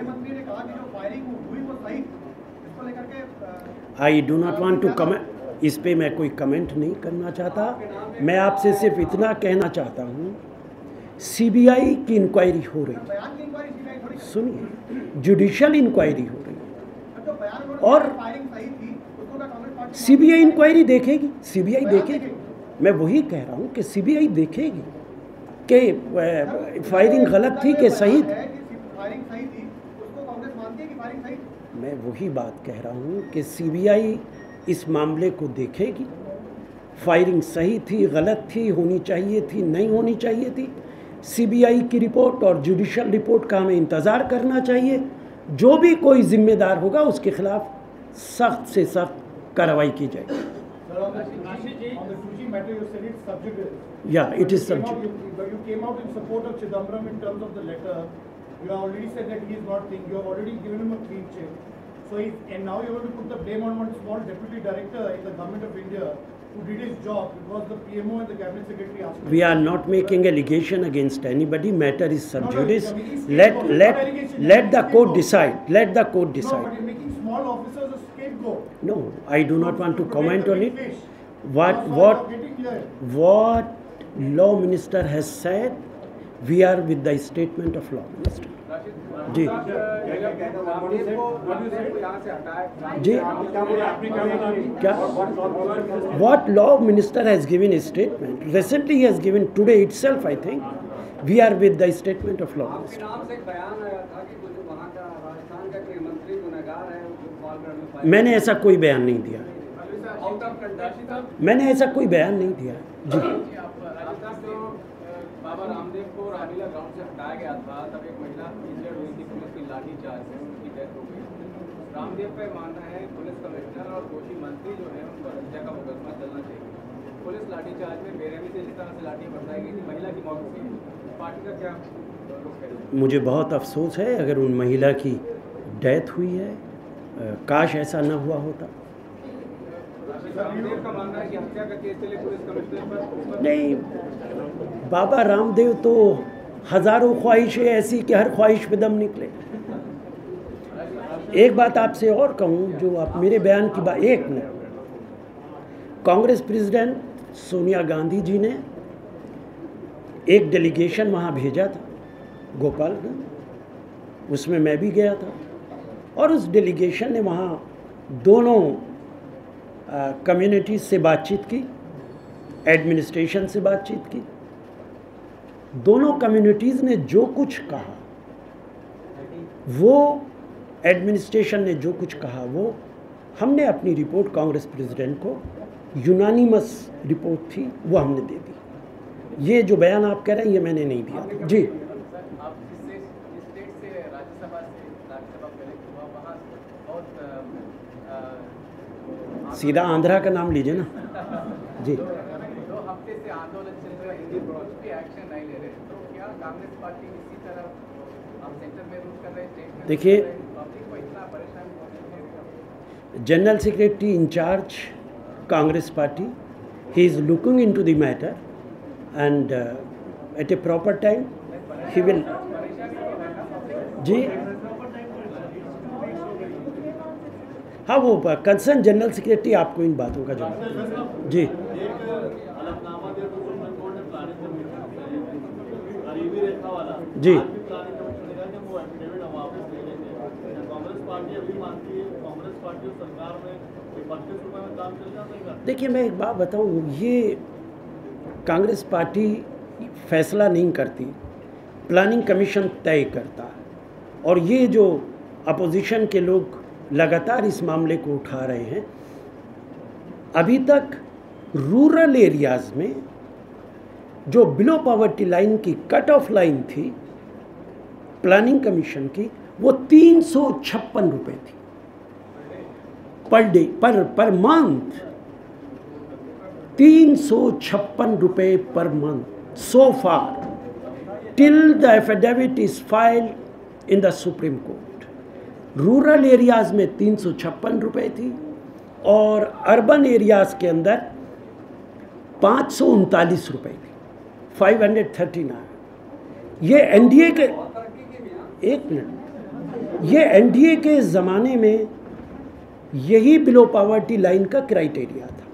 गृह मंत्री ने कहा कि जो फायरिंग हुई वो सही, इसको लेकर के I do not want to comment, इस पे मैं कोई कमेंट नहीं करना चाहता। मैं आपसे सिर्फ इतना कहना चाहता हूँ, सीबीआई की इंक्वायरी हो रही है, सुनिए, जुडिशियल इंक्वायरी हो रही है और सीबीआई इंक्वायरी देखेगी, सीबीआई देखेगी। मैं वही कह रहा हूँ कि सीबीआई देखेगी कि फायरिंग गलत थी कि सही थी। मैं वही बात कह रहा हूँ कि सीबीआई इस मामले को देखेगी, फायरिंग सही थी, गलत थी, होनी चाहिए थी, नहीं होनी चाहिए थी। सीबीआई की रिपोर्ट और जुडिशियल रिपोर्ट का हमें इंतज़ार करना चाहिए। जो भी कोई जिम्मेदार होगा उसके खिलाफ सख्त से सख्त कार्रवाई की जाएगी। Yeah, it is subject. You came out in support of Chidambaram in terms of the letter. You have already said that he is not thinking. You have already given him a clean check. So, and now you want to put the blame on one small deputy director in the government of India who did his job because the PMO and the cabinet secretary asked. We are not making allegation against anybody. Matter is sub judice. Let the court decide. Let the court decide. No, but you're making small officers a scapegoat. No, I do not want to comment on it. What law minister has said, we are with the statement of law minister. जी जी क्या what law minister has given a statement recently, he has given today itself, I think we are with the statement of law minister. मैंने ऐसा कोई बयान नहीं दिया, मैंने ऐसा कोई बयान नहीं दिया जी। बाबा रामदेव को रानीला ग्राउंड से हटाया गया था, तब एक महिला इंजर्ड हुई थी, पुलिस की लाठी चार्ज से उनकी डेथ हो गई। रामदेव पे मानना है पुलिस कमिश्नर और दोषी मंत्री जो है उन पर हत्या का मुकदमा चलना चाहिए। पुलिस लाठी चार्ज में मेरे भी से जिस तरह से लाठी बरसाई गई थी, महिला की मौत हो गई, पार्टी का क्या रुख है? मुझे बहुत अफसोस है अगर उन महिला की डेथ हुई है, काश ऐसा न हुआ होता। नहीं, बाबा रामदेव तो हजारों ख्वाहिशें ऐसी कि हर ख्वाहिश पे दम निकले। एक बात आपसे और कहूँ, जो आप मेरे बयान की बात, एक मिनट, कांग्रेस प्रेसिडेंट सोनिया गांधी जी ने एक डेलीगेशन वहाँ भेजा था गोपालगंज, उसमें मैं भी गया था और उस डेलीगेशन ने वहाँ दोनों कम्युनिटीज़ से बातचीत की, एडमिनिस्ट्रेशन से बातचीत की। दोनों कम्युनिटीज़ ने जो कुछ कहा, वो एडमिनिस्ट्रेशन ने जो कुछ कहा, वो हमने अपनी रिपोर्ट कांग्रेस प्रेसिडेंट को, यूनानिमस रिपोर्ट थी, वो हमने दे दी। ये जो बयान आप कह रहे हैं ये मैंने नहीं दिया जी। सीधा आंध्रा का नाम लीजिए ना जी। 2 हफ्ते से आंदोलन चल रहा है, हिंदी कुछ भी एक्शन नहीं ले रहे, तो क्या कांग्रेस पार्टी इसी तरह आप सेंटर में रूल कर रहे हैं? देखिए, पब्लिक को इतना परेशान, general secretary incharge Congress party, he is looking into the matter and at a proper time he will जी। हाँ, वो कंसर्न जनरल सेक्रेटरी आपको इन बातों का जवाब जी। जी देखिए, मैं एक बात बताऊँ, ये कांग्रेस पार्टी फैसला नहीं करती, प्लानिंग कमीशन तय करता है। और ये जो अपोजिशन के लोग लगातार इस मामले को उठा रहे हैं, अभी तक रूरल एरियाज़ में जो बिलो पॉवर्टी लाइन की कट ऑफ लाइन थी प्लानिंग कमीशन की, वो 356 रुपये थी पर डे, पर मंथ, 356 रुपये per month so far till the affidavit is filed in the supreme court. Rural areas में 356 रुपये थी और अर्बन एरियाज़ के अंदर 539 रुपये थी, 539। ये एनडीए के, एक मिनट, ये एनडीए के ज़माने में यही बिलो पावर्टी लाइन का क्राइटेरिया था।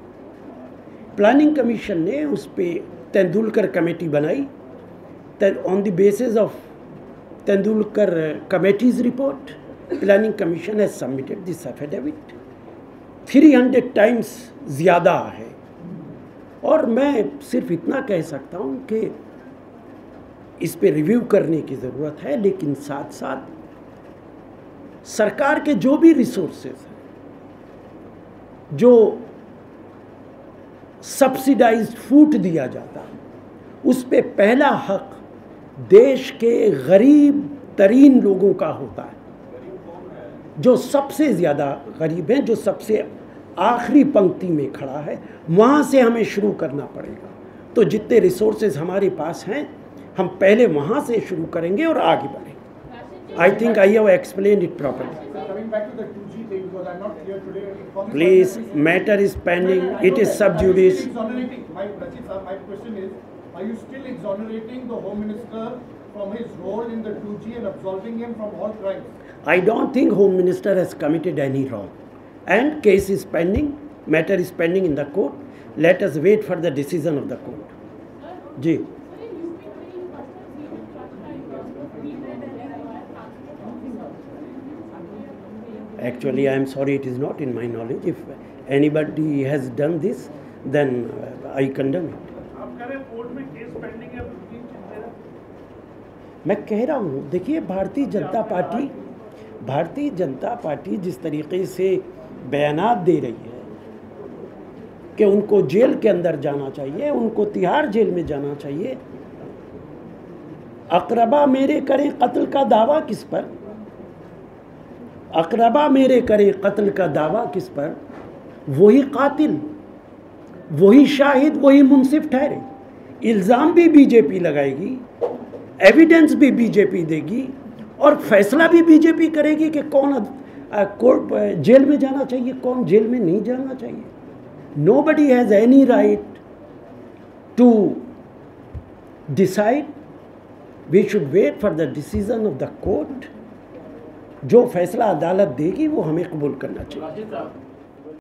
प्लानिंग कमीशन ने उस पर तेंदुलकर कमेटी बनाई, on the basis of Tendulkar committees report planning commission has submitted this affidavit. 300 times ज़्यादा है। और मैं सिर्फ इतना कह सकता हूँ कि इस पे रिव्यू करने की ज़रूरत है, लेकिन साथ साथ सरकार के जो भी रिसोर्सेज हैं, जो सब्सिडाइज्ड फूड दिया जाता है, उस पे पहला हक देश के गरीब तरीन लोगों का होता है, जो सबसे ज़्यादा गरीब हैं, जो सबसे आखिरी पंक्ति में खड़ा है। वहाँ से हमें शुरू करना पड़ेगा। तो जितने रिसोर्सेज हमारे पास हैं, हम पहले वहाँ से शुरू करेंगे और आगे बढ़ेंगे। I think I have explained it properly. Please, matter is pending. It is sub judice. My question is, are you still exonerating the Home Minister from his role in the 2G and absolving him from all crimes? I don't think Home Minister has committed any wrong. And case is pending, matter is pending in the court. Let us wait for the decision of the court. जी। Actually, I am sorry, it is not in my knowledge. If anybody has done this, then I condemn it. आप कह रहे हैं court में case pending है, मैं कह रहा हूँ, देखिए भारतीय जनता पार्टी जिस तरीके से बयानात दे रही है कि उनको जेल के अंदर जाना चाहिए, उनको तिहाड़ जेल में जाना चाहिए। अकरबा मेरे करें कत्ल का दावा किस पर? अकरबा मेरे करे कत्ल का दावा किस पर? वही कातिल, वही शाहिद, वही मुंसिफ ठहरे। इल्ज़ाम भी बीजेपी लगाएगी, एविडेंस भी बीजेपी देगी, और फैसला भी बीजेपी करेगी कि कौन कोर्ट जेल में जाना चाहिए, कौन जेल में नहीं जाना चाहिए। Nobody has any right to decide. We should wait for the decision of the court. जो फैसला अदालत देगी वो हमें कबूल करना चाहिए।